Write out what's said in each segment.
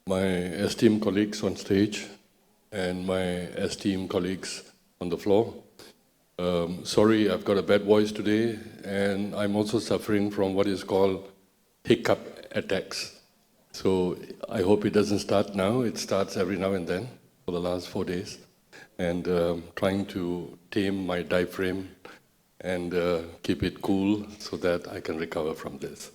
my esteemed colleagues on stage and my esteemed colleagues on the floor. Sorry, I've got a bad voice today, and I'm also suffering from what is called hiccup attacks. So I hope it doesn't start now. It starts every now and then for the last 4 days, and trying to tame my diaphragm and keep it cool so that I can recover from this.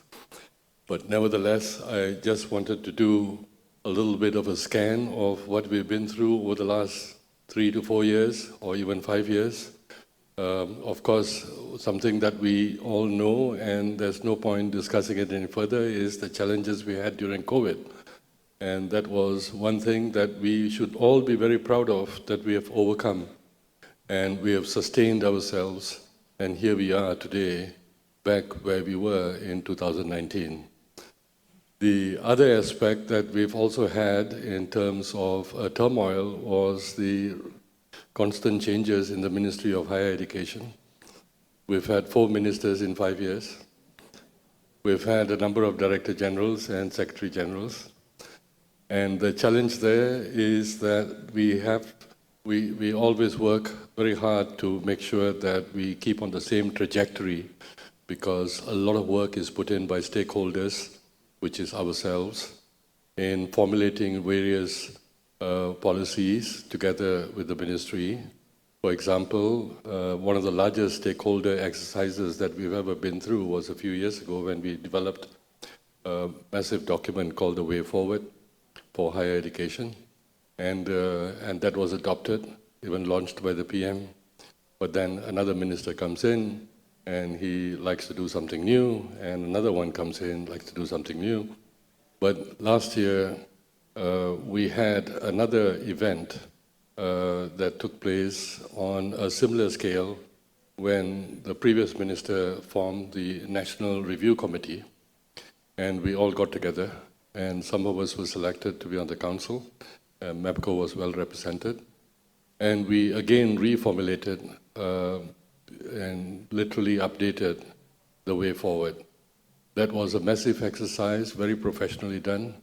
But nevertheless, I just wanted to do a little bit of a scan of what we've been through over the last 3 to 4 years, or even 5 years. Of course, something that we all know, and there's no point discussing it any further, is the challenges we had during COVID. And that was one thing that we should all be very proud of, that we have overcome. And we have sustained ourselves, and here we are today, back where we were in 2019. The other aspect that we've also had in terms of turmoil was the constant changes in the Ministry of Higher Education. We've had 4 ministers in 5 years. We've had a number of Director Generals and Secretary Generals. And the challenge there is that we always work very hard to make sure that we keep on the same trajectory, because a lot of work is put in by stakeholders, which is ourselves, in formulating various policies together with the ministry. For example, one of the largest stakeholder exercises that we've ever been through was a few years ago when we developed a massive document called The Way Forward for Higher Education. And that was adopted, even launched by the PM. But then another minister comes in, and he likes to do something new, and another one comes in, likes to do something new. But last year, we had another event that took place on a similar scale when the previous minister formed the National Review Committee, and we all got together, and some of us were selected to be on the council. MEPCO was well represented, and we again reformulated and literally updated the way forward. That was a massive exercise, very professionally done.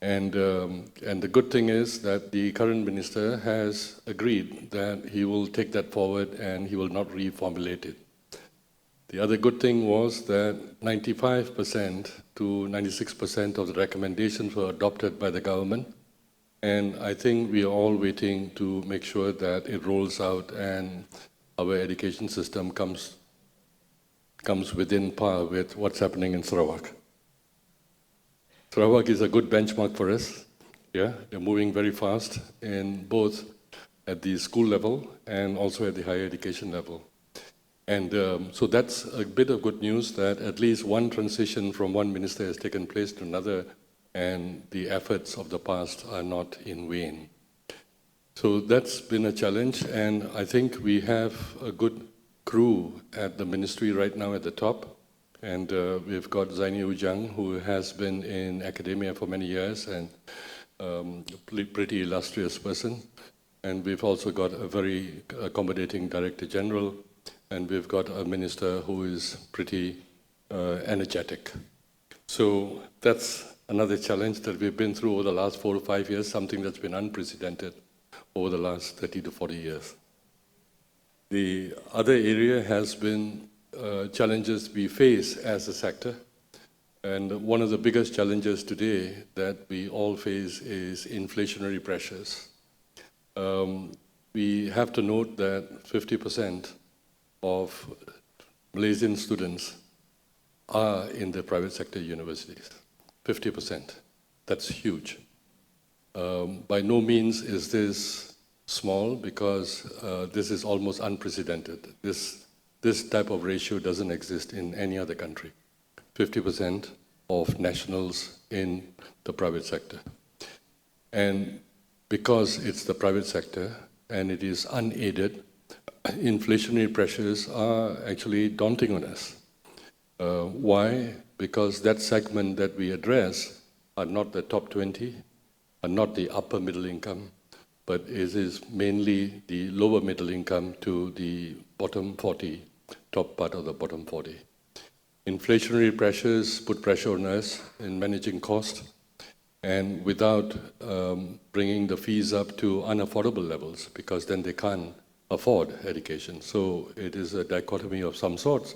And the good thing is that the current minister has agreed that he will take that forward and he will not reformulate it. The other good thing was that 95% to 96% of the recommendations were adopted by the government. And I think we are all waiting to make sure that it rolls out and our education system comes within par with what's happening in Sarawak. Sarawak is a good benchmark for us. Yeah, they're moving very fast in both at the school level and also at the higher education level. And so that's a bit of good news that at least one transition from one minister has taken place to another, and the efforts of the past are not in vain. So that's been a challenge, and I think we have a good crew at the ministry right now at the top. And we've got Zaini Ujang, who has been in academia for many years and a pretty illustrious person. And we've also got a very accommodating Director General, and we've got a minister who is pretty energetic. So that's another challenge that we've been through over the last 4 to 5 years, something that's been unprecedented over the last 30 to 40 years. The other area has been challenges we face as a sector. And one of the biggest challenges today that we all face is inflationary pressures. We have to note that 50% of Malaysian students are in the private sector universities. 50%. That's huge. By no means is this small, because this is almost unprecedented. This type of ratio doesn't exist in any other country. 50% of nationals in the private sector. And because it's the private sector and it is unaided, inflationary pressures are actually daunting on us. Why? Because that segment that we address are not the top 20, are not the upper middle income, but it is mainly the lower middle income to the bottom 40, top part of the bottom 40. Inflationary pressures put pressure on us in managing cost, and without bringing the fees up to unaffordable levels, because then they can't afford education. So it is a dichotomy of some sorts,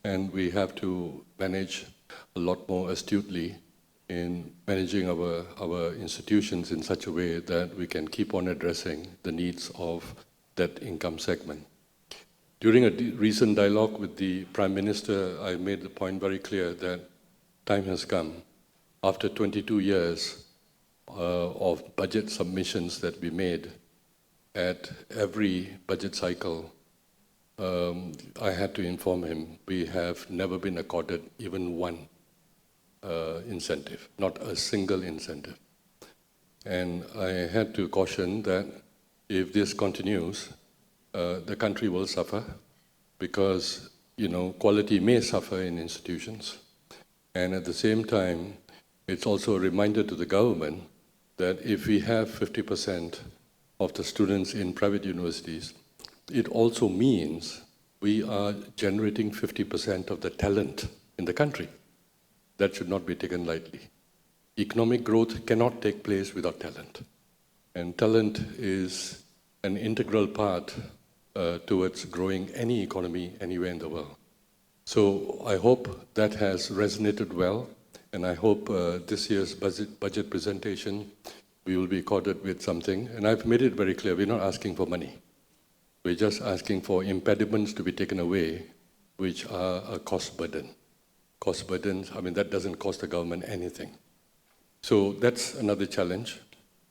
and we have to manage a lot more astutely in managing our institutions in such a way that we can keep on addressing the needs of that income segment. During a recent dialogue with the Prime Minister, I made the point very clear that time has come. After 22 years of budget submissions that we made at every budget cycle, I had to inform him we have never been accorded even one incentive, not a single incentive. And I had to caution that if this continues, the country will suffer because, quality may suffer in institutions. And at the same time, it's also a reminder to the government that if we have 50% of the students in private universities, it also means we are generating 50% of the talent in the country. That should not be taken lightly. Economic growth cannot take place without talent. And talent is an integral part towards growing any economy anywhere in the world. So I hope that has resonated well, and I hope this year's budget presentation, we will be accorded with something. And I've made it very clear, we're not asking for money. We're just asking for impediments to be taken away, which are a cost burden. Cost burdens, that doesn't cost the government anything. So that's another challenge.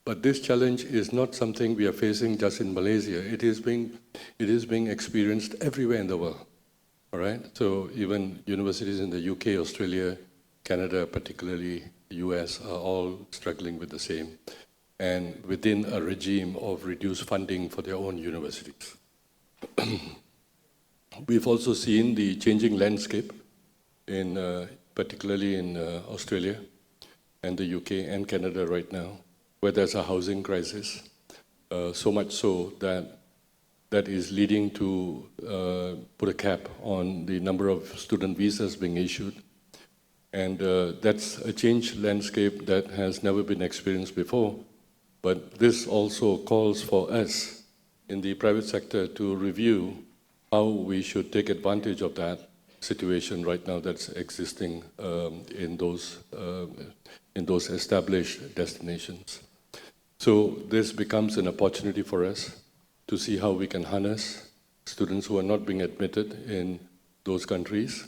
But this challenge is not something we are facing just in Malaysia. It is being experienced everywhere in the world. All right? So even universities in the UK, Australia, Canada, particularly the US, are all struggling with the same, and within a regime of reduced funding for their own universities. We've also seen the changing landscape, particularly in Australia and the UK and Canada right now, where there's a housing crisis, so much so that is leading to put a cap on the number of student visas being issued. And that's a changed landscape that has never been experienced before. But this also calls for us in the private sector to review how we should take advantage of that situation right now that's existing in those established destinations. So this becomes an opportunity for us to see how we can harness students who are not being admitted in those countries,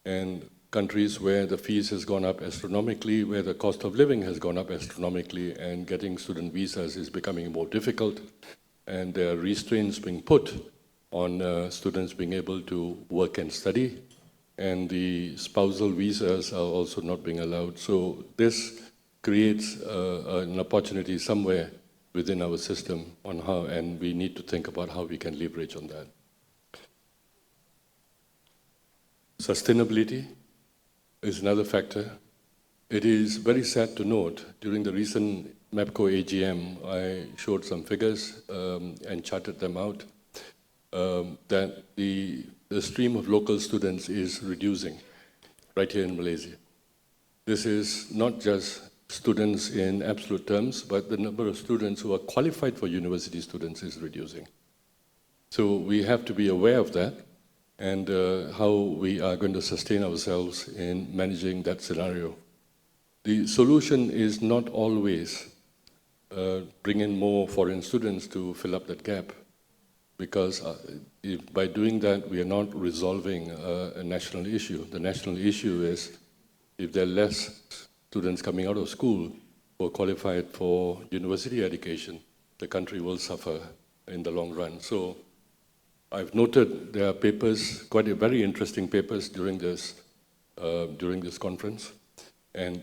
and countries where the fees has gone up astronomically, where the cost of living has gone up astronomically, and getting student visas is becoming more difficult, and there are restraints being put on students being able to work and study, and the spousal visas are also not being allowed. So this creates an opportunity somewhere within our system on how, and we need to think about how we can leverage on that. Sustainability is another factor. It is very sad to note, during the recent MEPCO AGM, I showed some figures and charted them out, that the stream of local students is reducing right here in Malaysia. This is not just students in absolute terms, but the number of students who are qualified for university students is reducing. So we have to be aware of that, and how we are going to sustain ourselves in managing that scenario. The solution is not always bring in more foreign students to fill up that gap, because by doing that, we are not resolving a national issue. The national issue is if there are less students coming out of school who are qualified for university education, the country will suffer in the long run. So I've noted there are papers, very interesting papers during this conference, and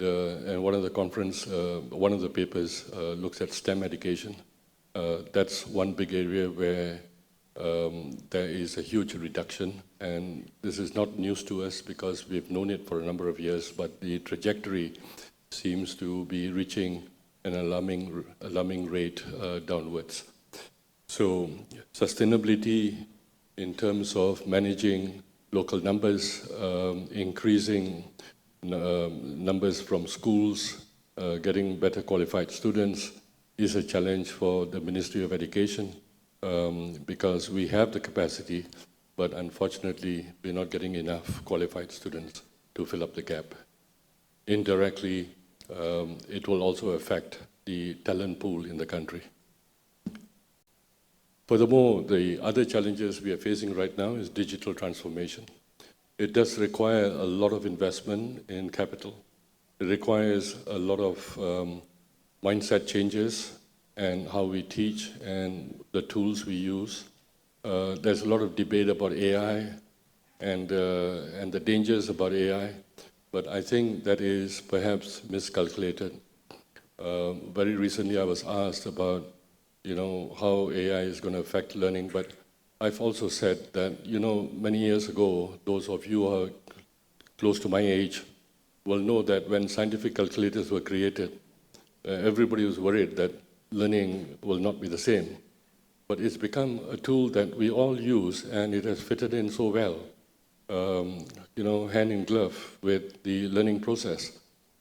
one of the papers looks at STEM education. That's one big area where there is a huge reduction, and this is not news to us because we've known it for a number of years, but the trajectory seems to be reaching an alarming rate downwards. So sustainability in terms of managing local numbers, increasing numbers from schools, getting better qualified students is a challenge for the Ministry of Education because we have the capacity, but unfortunately, we're not getting enough qualified students to fill up the gap. Indirectly, it will also affect the talent pool in the country. Furthermore, the other challenges we are facing right now is digital transformation. It does require a lot of investment in capital. It requires a lot of mindset changes and how we teach and the tools we use. There's a lot of debate about AI and the dangers about AI, but I think that is perhaps miscalculated. Very recently, I was asked about, how AI is going to affect learning, but I've also said that, many years ago, those of you who are close to my age will know that when scientific calculators were created, everybody was worried that learning will not be the same. But it's become a tool that we all use, and it has fitted in so well, hand in glove with the learning process.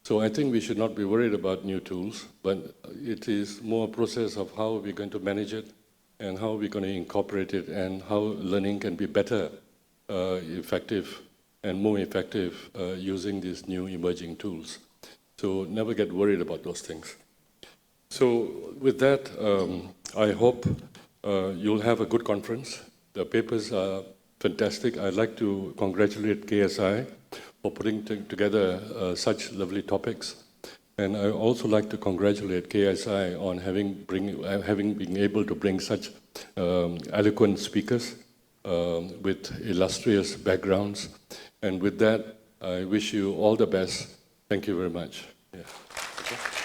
So I think we should not be worried about new tools, but it is more a process of how we're going to manage it and how we're going to incorporate it and how learning can be better, effective, and more effective using these new emerging tools. So never get worried about those things. So with that, I hope you'll have a good conference. The papers are fantastic. I'd like to congratulate KSI for putting together such lovely topics. And I also like to congratulate KSI on having been able to bring such eloquent speakers with illustrious backgrounds. And with that, I wish you all the best. Thank you very much. Yeah. Okay.